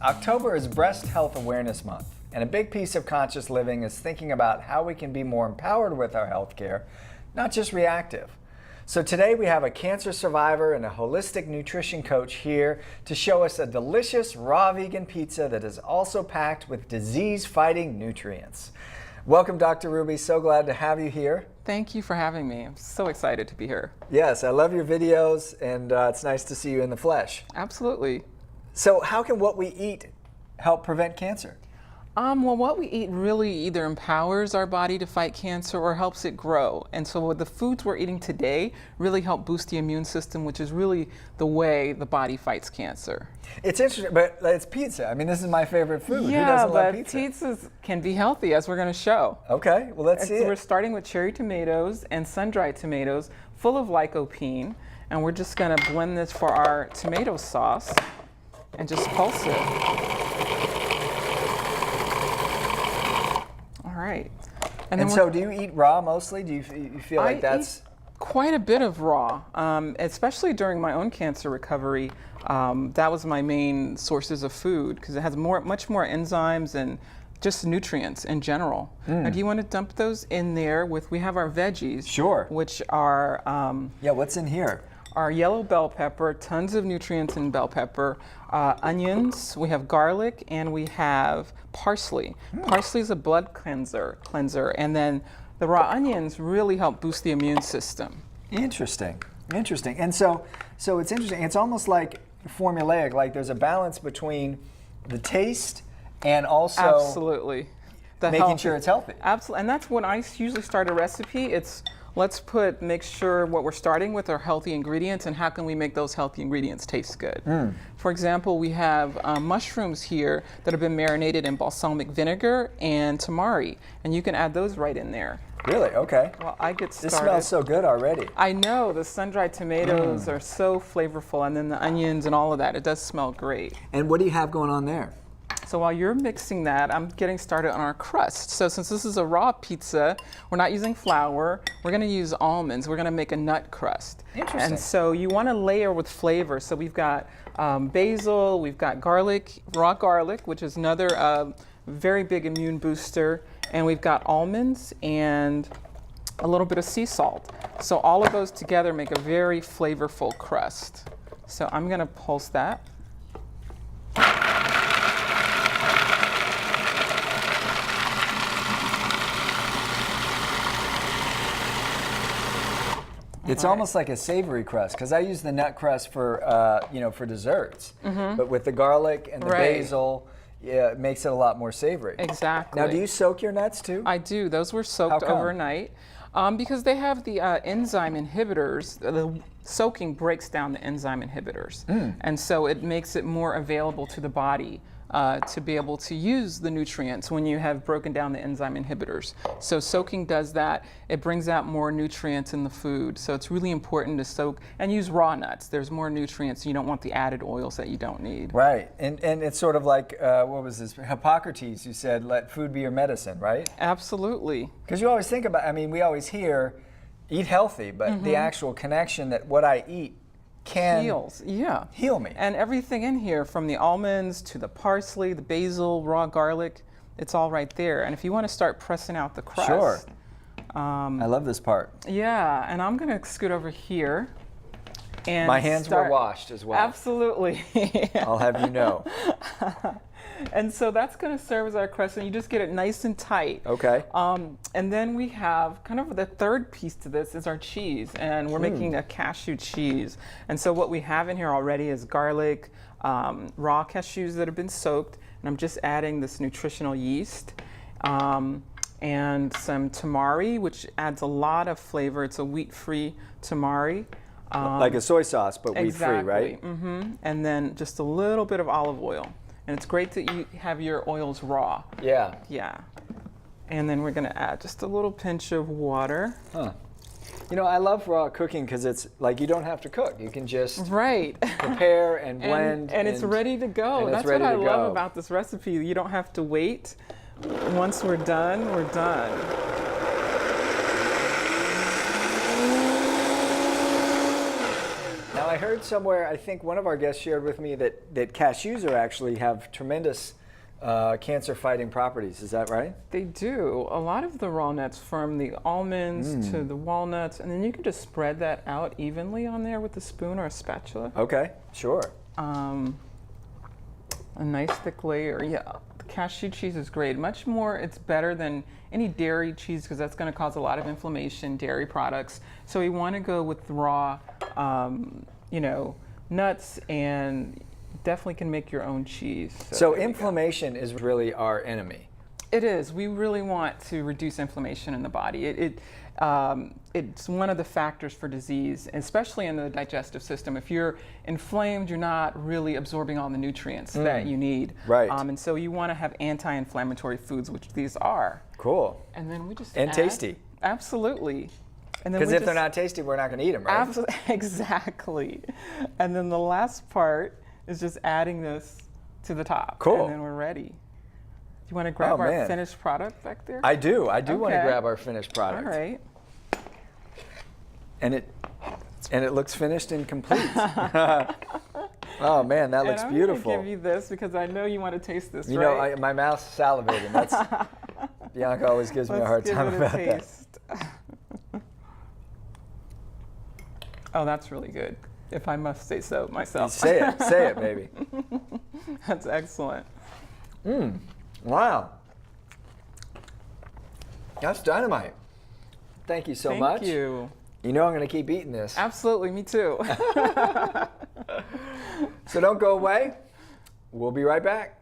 October is Breast Health Awareness Month, and a big piece of conscious living is thinking about how we can be more empowered with our healthcare, not just reactive. So today we have a cancer survivor and a holistic nutrition coach here to show us a delicious raw vegan pizza that is also packed with disease-fighting nutrients. Welcome, Dr. Ruby. So glad to have you here. Thank you for having me. I'm so excited to be here. Yes, I love your videos, and it's nice to see you in the flesh. Absolutely. So how can what we eat help prevent cancer? Well, what we eat really either empowers our body to fight cancer or helps it grow. And so the foods we're eating today really help boost the immune system, which is really the way the body fights cancer. It's interesting, but it's pizza. I mean, this is my favorite food. Yeah, who doesn't love but pizza? pizzas can be healthy, as we're going to show. Okay, well, let's see So we're it. starting with cherry tomatoes and sun-dried tomatoes full of lycopene. And we're just going to blend this for our tomato sauce and just pulse it. All right. And so do you eat raw mostly? Do you feel like that's... Eat quite a bit of raw, especially during my own cancer recovery. That was my main sources of food because it has much more enzymes and just nutrients in general. Now, do you want to dump those in there we have our veggies. Sure. Which are... yeah, what's in here? Our yellow bell pepper, tons of nutrients in bell pepper, onions, we have garlic, and we have parsley. Parsley is a blood cleanser, and then the raw onions really help boost the immune system. Interesting. And so it's interesting. It's almost like formulaic, like there's a balance between the taste and also Absolutely. making sure it's healthy. Absolutely, and that's when I usually start a recipe. It's let's make sure what we're starting with are healthy ingredients and how can we make those healthy ingredients taste good. For example, we have mushrooms here that have been marinated in balsamic vinegar and tamari, and you can add those right in there. Really? Okay. Well, I get started. This smells so good already. I know, the sun-dried tomatoes are so flavorful, and then the onions and all of that, it does smell great. And what do you have going on there? So while you're mixing that, I'm getting started on our crust. So since this is a raw pizza, we're not using flour, we're gonna use almonds. We're gonna make a nut crust. Interesting. And so you wanna layer with flavor. So we've got basil, we've got garlic, raw garlic, which is another very big immune booster. And we've got almonds and a little bit of sea salt. So all of those together make a very flavorful crust. So I'm gonna pulse that. It's almost like a savory crust because I use the nut crust for for desserts, but with the garlic and the basil, yeah, it makes it a lot more savory. Exactly. Now, do you soak your nuts too? I do. Those were soaked overnight because they have the enzyme inhibitors. The soaking breaks down the enzyme inhibitors, and so it makes it more available to the body to be able to use the nutrients when you have broken down the enzyme inhibitors. So soaking does that. It brings out more nutrients in the food. So it's really important to soak and use raw nuts. There's more nutrients. You don't want the added oils that you don't need. Right. And it's sort of like, what was this? Hippocrates, who said, let food be your medicine, right? Absolutely. Because you always think about, I mean, we always hear, eat healthy, but the actual connection that what I eat can heal me. And everything in here, from the almonds to the parsley, the basil, raw garlic, it's all right there. And if you want to start pressing out the crust. Sure. I love this part. Yeah, and I'm going to scoot over here. And my hands were washed as well. Absolutely. I'll have you know. And so that's going to serve as our crust, and you just get it nice and tight. Okay. And then we have kind of the third piece to this is our cheese, and we're making a cashew cheese. And so what we have in here already is garlic, raw cashews that have been soaked, and I'm just adding this nutritional yeast, and some tamari, which adds a lot of flavor. It's a wheat-free tamari. Like a soy sauce, but wheat-free, right? And then just a little bit of olive oil. And it's great to have your oils raw. Yeah. Yeah. And then we're going to add just a little pinch of water. You know, I love raw cooking because it's like you don't have to cook. You can just Right. prepare and blend. And it's ready to go. That's what I love about this recipe. You don't have to wait. Once we're done, we're done. Now, I heard somewhere, I think one of our guests shared with me that cashews are actually have tremendous cancer-fighting properties. Is that right? They do. A lot of the raw nuts, from the almonds to the walnuts, and then you can just spread that out evenly on there with a spoon or a spatula. Okay, sure. A nice thick layer. Yeah, the cashew cheese is great. Much more, it's better than any dairy cheese because that's going to cause a lot of inflammation, dairy products. So we want to go with raw, you know, nuts, and definitely can make your own cheese. So inflammation is really our enemy. It is. We really want to reduce inflammation in the body. It's one of the factors for disease, especially in the digestive system. If you're inflamed, you're not really absorbing all the nutrients that you need. Right. And so you want to have anti-inflammatory foods, which these are. Cool. And then we just And tasty. Absolutely. Because if they're not tasty, we're not going to eat them, right? Absolutely. Exactly. And then the last part is just adding this to the top. Cool. And then we're ready. Do you want to grab our finished product back there? I do. I do want to grab our finished product. All right. And it looks finished and complete. Oh man, that looks beautiful. I'm going to give you this because I know you want to taste this, you right? know, my mouth's salivating. That's Bianca always gives me a hard time about that. Oh, that's really good. If I must say so myself. Say it, baby. That's excellent. Wow. That's dynamite. Thank you so much. Thank you. You know I'm going to keep eating this. Absolutely, me too. So don't go away. We'll be right back.